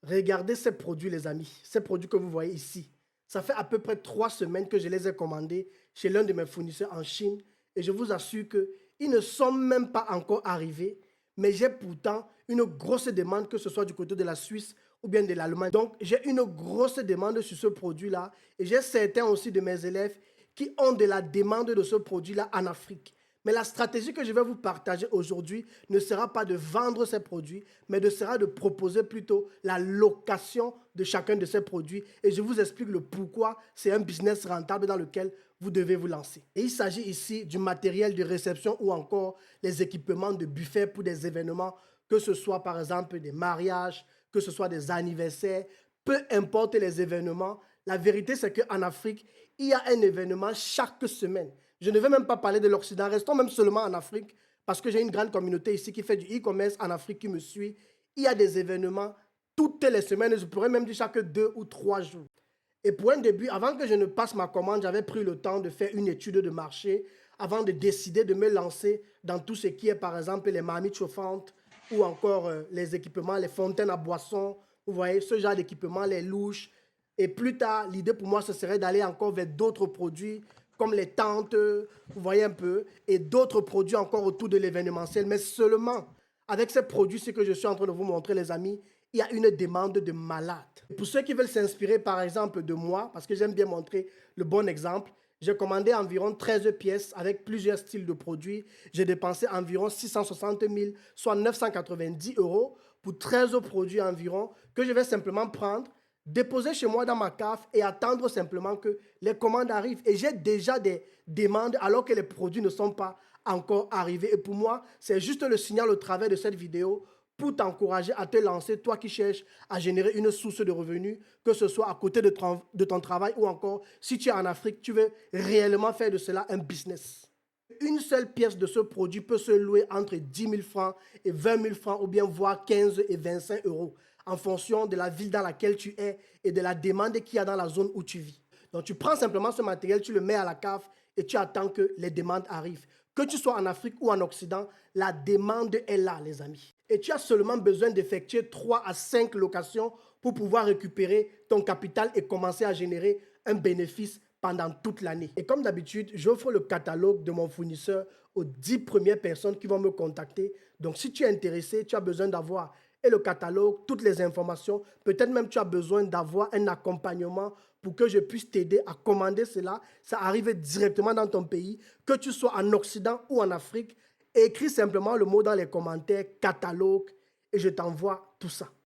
Regardez ces produits, les amis. Ces produits que vous voyez ici. Ça fait à peu près 3 semaines que je les ai commandés chez l'un de mes fournisseurs en Chine. Et je vous assure qu'ils ne sont même pas encore arrivés. Mais j'ai pourtant une grosse demande, que ce soit du côté de la Suisse ou bien de l'Allemagne. Donc, j'ai une grosse demande sur ce produit-là. Et j'ai certains aussi de mes élèves qui ont de la demande de ce produit-là en Afrique. Mais la stratégie que je vais vous partager aujourd'hui ne sera pas de vendre ces produits, mais sera de proposer plutôt la location de chacun de ces produits. Et je vous explique le pourquoi c'est un business rentable dans lequel vous devez vous lancer. Et il s'agit ici du matériel de réception ou encore les équipements de buffet pour des événements, que ce soit par exemple des mariages, que ce soit des anniversaires, peu importe les événements. La vérité, c'est qu'en Afrique, il y a un événement chaque semaine. Je ne vais même pas parler de l'Occident, restons même seulement en Afrique, parce que j'ai une grande communauté ici qui fait du e-commerce en Afrique qui me suit. Il y a des événements toutes les semaines, je pourrais même dire chaque 2 ou 3 jours. Et pour un début, avant que je ne passe ma commande, j'avais pris le temps de faire une étude de marché avant de décider de me lancer dans tout ce qui est, par exemple, les marmites chauffantes ou encore les équipements, les fontaines à boissons, vous voyez, ce genre d'équipements, les louches. Et plus tard, l'idée pour moi, ce serait d'aller encore vers d'autres produits comme les tentes, vous voyez un peu, et d'autres produits encore autour de l'événementiel. Mais seulement avec ces produits, ce que je suis en train de vous montrer, les amis, il y a une demande de malade. Pour ceux qui veulent s'inspirer, par exemple, de moi, parce que j'aime bien montrer le bon exemple, j'ai commandé environ 13 pièces avec plusieurs styles de produits. J'ai dépensé environ 660 000, soit 990 euros pour 13 produits environ que je vais simplement prendre, déposer chez moi dans ma cave et attendre simplement que les commandes arrivent. Et j'ai déjà des demandes alors que les produits ne sont pas encore arrivés. Et pour moi, c'est juste le signal au travers de cette vidéo pour t'encourager à te lancer, toi qui cherches à générer une source de revenus, que ce soit à côté de ton travail ou encore si tu es en Afrique, tu veux réellement faire de cela un business. Une seule pièce de ce produit peut se louer entre 10 000 francs et 20 000 francs ou bien voire 15 et 25 euros en fonction de la ville dans laquelle tu es et de la demande qu'il y a dans la zone où tu vis. Donc tu prends simplement ce matériel, tu le mets à la cave et tu attends que les demandes arrivent. Que tu sois en Afrique ou en Occident, la demande est là, les amis. Et tu as seulement besoin d'effectuer 3 à 5 locations pour pouvoir récupérer ton capital et commencer à générer un bénéfice pendant toute l'année. Et comme d'habitude, j'offre le catalogue de mon fournisseur aux 10 premières personnes qui vont me contacter. Donc, si tu es intéressé, tu as besoin d'avoir et le catalogue, toutes les informations. Peut-être même tu as besoin d'avoir un accompagnement pour que je puisse t'aider à commander cela. Ça arrive directement dans ton pays, que tu sois en Occident ou en Afrique. Écris simplement le mot dans les commentaires, catalogue, et je t'envoie tout ça.